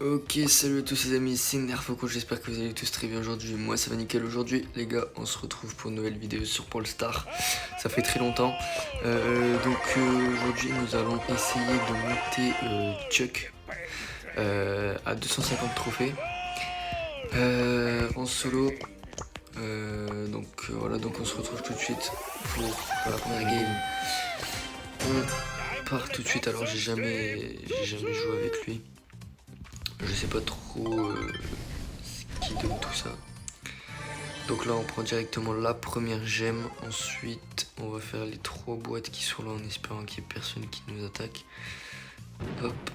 Ok, salut à tous les amis, c'est Nerfoco, j'espère que vous allez tous très bien aujourd'hui. Moi ça va nickel aujourd'hui, les gars, on se retrouve pour une nouvelle vidéo sur Brawl Stars. Ça fait très longtemps. Aujourd'hui nous allons essayer de monter Chuck à 250 trophées en solo. Voilà, donc on se retrouve tout de suite pour la première game. On part tout de suite, alors j'ai jamais joué avec lui. Je sais pas trop ce qui donne tout ça. Donc là on prend directement la première gemme. Ensuite on va faire les 3 boîtes qui sont là en espérant qu'il n'y ait personne qui nous attaque. Hop.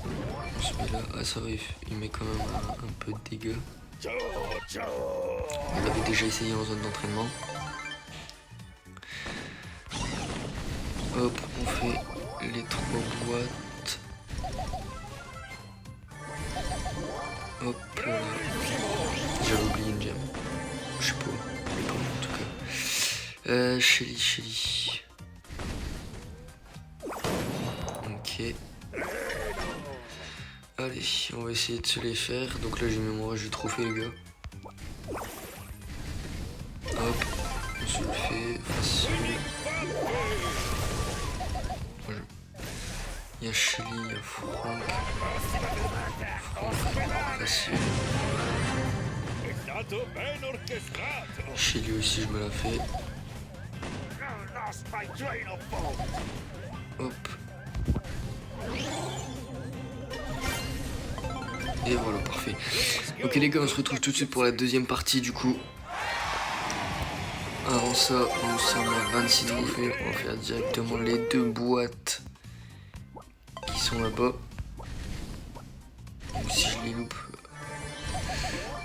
On se met là. Ah ça va, il met quand même un peu de dégâts. On l'avait déjà essayé en zone d'entraînement. Hop, on fait les 3 boîtes. Hop là. J'avais oublié une gemme. Je sais pas. En tout cas. Shelly. Ok. Allez, on va essayer de se les faire. Donc là j'ai mis mon rage de trophée les gars. Hop, on se le fait facile. Il y a Shelly, il y a Franck, facile. Shelly aussi je me la fais. Hop. Et voilà, parfait. Ok les gars, on se retrouve tout de suite pour la deuxième partie du coup. Avant ça, nous sommes à 26 trophées. On va faire directement les 2 boîtes qui sont là-bas. Donc si je les loupe,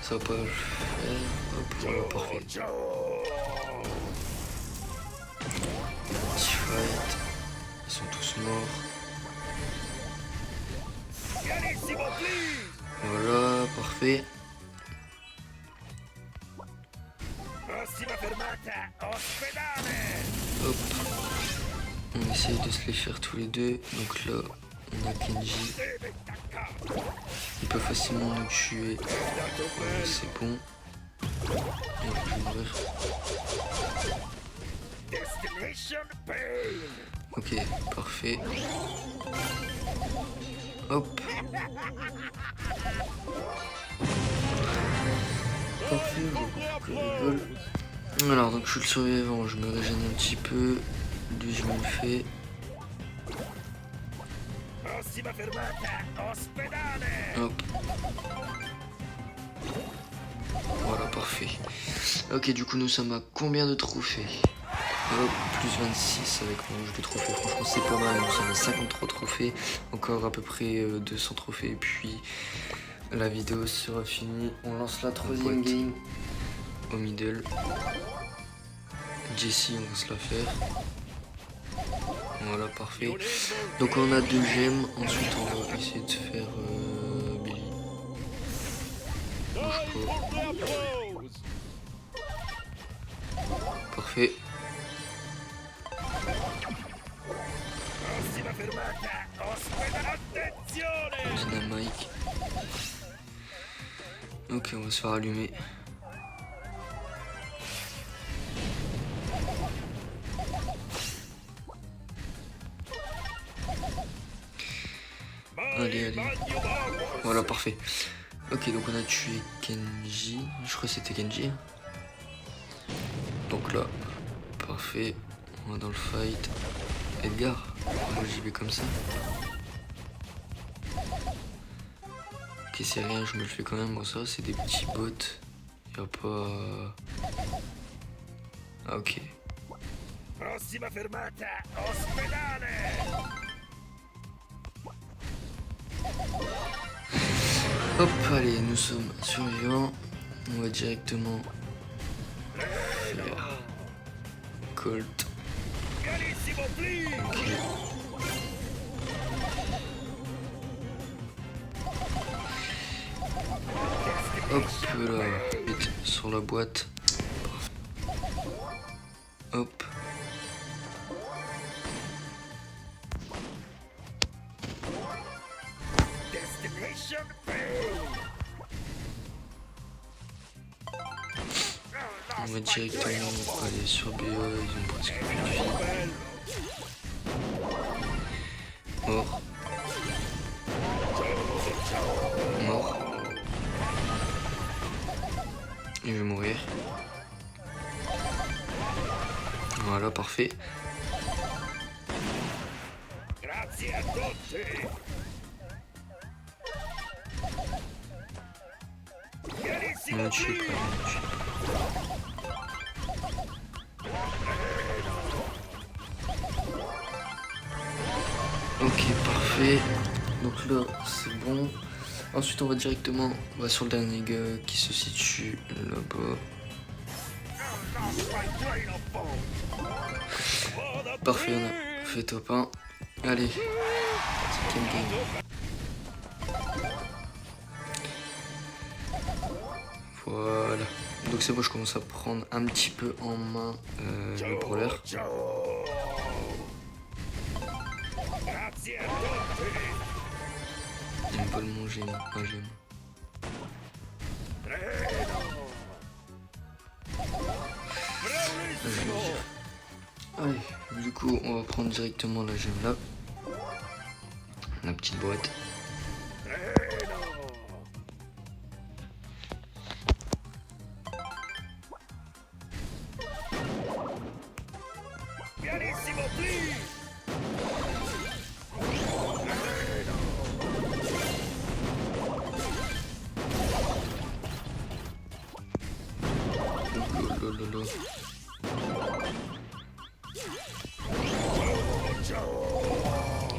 ça va pas le faire. Hop, voilà, parfait. Petit fight. Ils sont tous morts. Voilà, parfait. Hop. On essaye de se les faire tous les deux. Donc là, on a Kenji. Il peut facilement nous tuer. C'est bon. Et je vais mourir. Ok, parfait. Hop. Parfait, je rigole. Alors, donc je suis le survivant, je me régène un petit peu. Lui, je me le fais. Hop. Voilà, parfait. Ok, du coup, nous sommes à combien de trophées? Hop, plus 26 avec mon jeu de trophées. Franchement, c'est pas mal. Nous sommes à 53 trophées. Encore à peu près 200 trophées. Et puis, la vidéo sera finie. On lance la 3e game au middle. Jessie, on va se la faire. Voilà, parfait. Donc on a 2 gemmes. Ensuite on va essayer de faire Billy. Bouge pas. Parfait. Dynamite. Ok, on va se faire allumer. Allez. Voilà, parfait. Ok, donc on a tué Kenji. Je crois que c'était Kenji. Donc là, parfait. On va dans le fight. Edgar. Moi j'y vais comme ça. Ok, c'est rien, je me le fais quand même. Bon, ça, c'est des petits bots. Y'a pas. Ah, ok. Hop, allez, nous sommes survivants. On va directement faire Colt. Ok. Hop là, vite sur la boîte. Hop. On va directement aller sur BA, ils ont presque plus de vie. Mort. Mort. Il va mourir. Voilà, parfait. On va tuer quand même. Ok, parfait. Donc là, c'est bon. Ensuite, on va directement sur le dernier gars qui se situe là-bas. Parfait, on a fait top 1. Allez, c'est game. Voilà. Donc c'est bon, je commence à prendre un petit peu en main le brawler. Il me vole mon gemme. Ah, j'aime. Allez, du coup, on va prendre directement la gemme là. La petite boîte.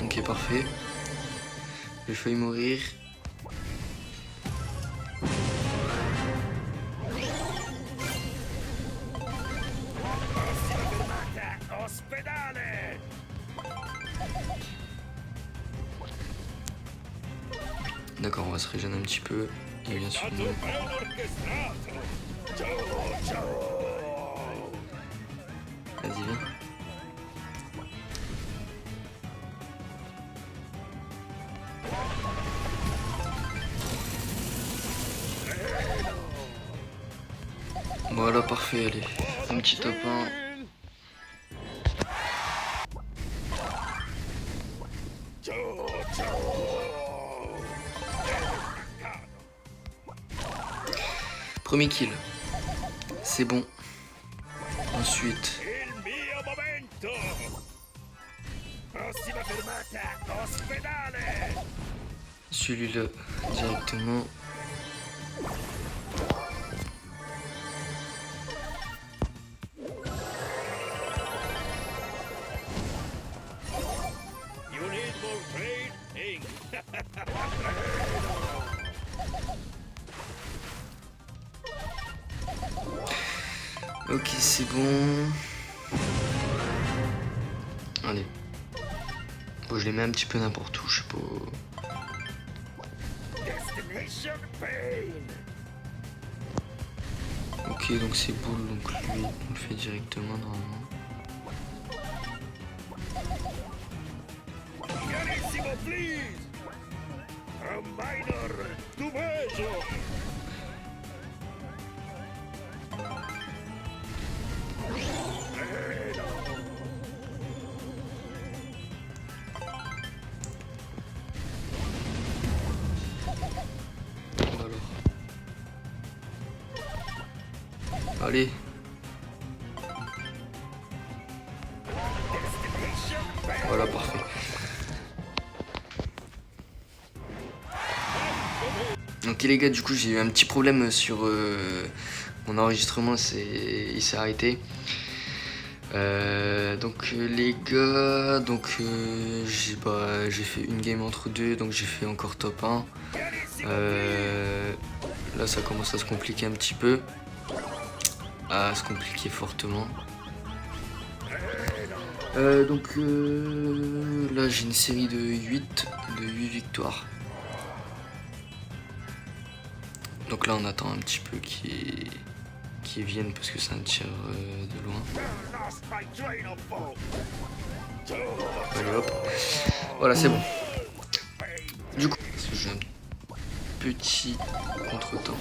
Ok, parfait. J'ai failli mourir. D'accord, on va se régénérer un petit peu. Il vient sur nous. Vas-y, viens. Voilà, parfait, allez. Un petit top 1. Premier kill. C'est bon. Ensuite. Celui-là directement. Ok, c'est bon. Allez. Bon, je les mets un petit peu n'importe où, je sais pas. Ok, donc c'est boule, donc lui, on le fait directement normalement. Allez. Voilà, parfait. Ok les gars, du coup j'ai eu un petit problème sur mon enregistrement, il s'est arrêté. Donc les gars, j'ai fait une game entre deux, donc j'ai fait encore top 1. Là ça commence à se compliquer un petit peu. À se compliquer fortement. Là j'ai une série de 8 victoires. Donc là on attend un petit peu qu'ils viennent parce que c'est un tir de loin. Allez hop. Voilà, c'est bon. Du coup, petit contretemps.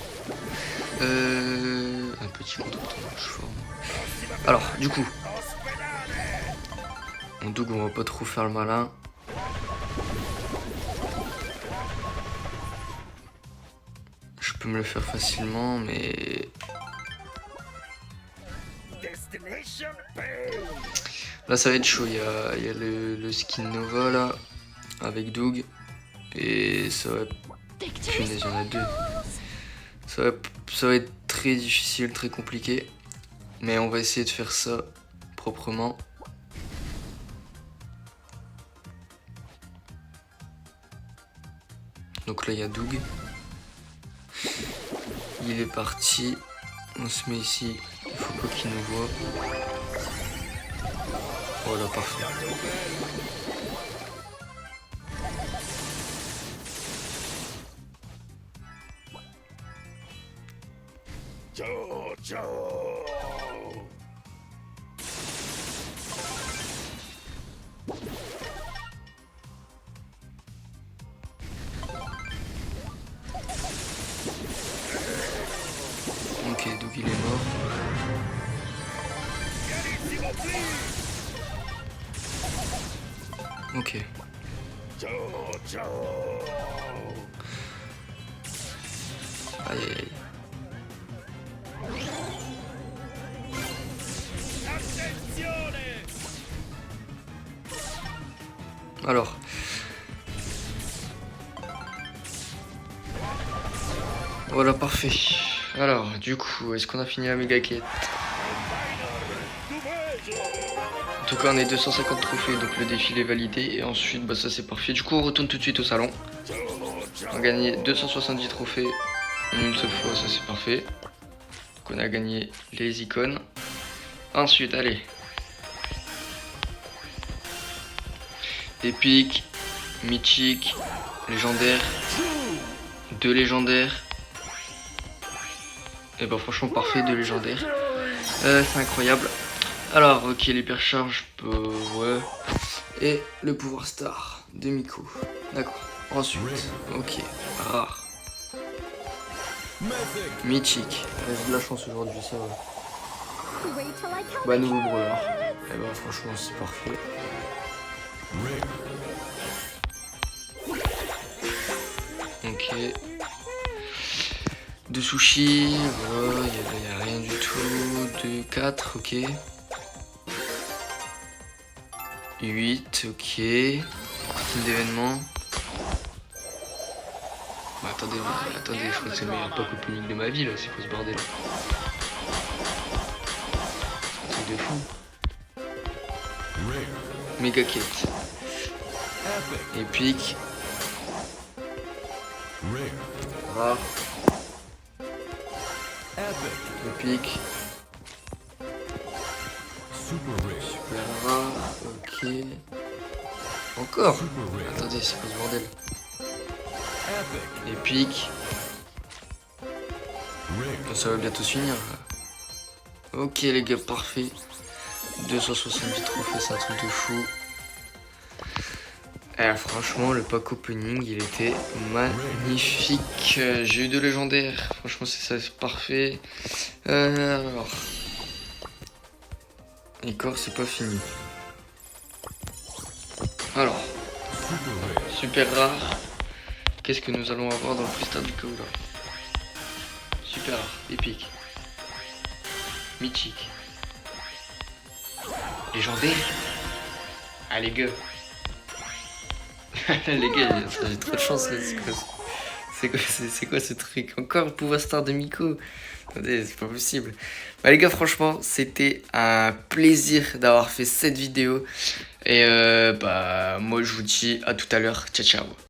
Un petit contretemps, je forme. Alors, du coup, en Doug, on va pas trop faire le malin. Je peux me le faire facilement, mais... Là, ça va être chaud. Il y a le skin Nova, là, avec Doug. Et ça va... Punaise, il y en a deux. Ça va être très difficile, très compliqué. Mais on va essayer de faire ça proprement. Donc là, il y a Doug. Il est parti. On se met ici. Il faut pas qu'il nous voit. Voilà, parfait. Ok, donc il est mort. Ok. Aïe aïe aïe. Alors. Voilà, parfait. Alors, du coup, est-ce qu'on a fini la méga quête? En tout cas, on est 250 trophées, donc le défilé est validé. Et ensuite, bah ça c'est parfait. Du coup, on retourne tout de suite au salon. On a gagné 270 trophées en une seule fois, ça c'est parfait. Donc on a gagné les icônes. Ensuite, allez. Épique, mythique, légendaire, 2 légendaires. Et bah franchement parfait, 2 légendaires. C'est incroyable. Alors, ok, l'hypercharge, ouais. Et le pouvoir star de Miko. D'accord. Ensuite, ok, rare. Mythique. J'ai de la chance aujourd'hui, ça va. Bah, nouveau brawler. Et bah, franchement, c'est parfait. Ok. De sushis, voilà, il n'y a rien du tout. De 4, ok. 8, ok. Team d'événements. Bah, attendez, je crois que c'est le meilleur pack opening de ma vie là, c'est quoi ce bordel? C'est de fou. Méga quête. Épique. Rare. Épique. Super rare. Ok. Encore. Attendez, c'est quoi ce bordel? Épique. Ça va bientôt se finir. Ok les gars, parfait. 270 trophées, c'est un truc de fou. Franchement, le pack opening, il était magnifique. J'ai eu 2 légendaires. Franchement, c'est parfait. Alors. Encore, c'est pas fini. Alors. Super rare. Qu'est-ce que nous allons avoir dans le freestyle du coup là? Super rare, épique. Mythique. Légendaire. Ah les gars. Les gars, j'ai trop de chance là. C'est quoi ce truc? Encore le pouvoir star de Miko? Attendez, c'est pas possible. Bah les gars, franchement, c'était un plaisir d'avoir fait cette vidéo. Et bah moi je vous dis à tout à l'heure. Ciao ciao.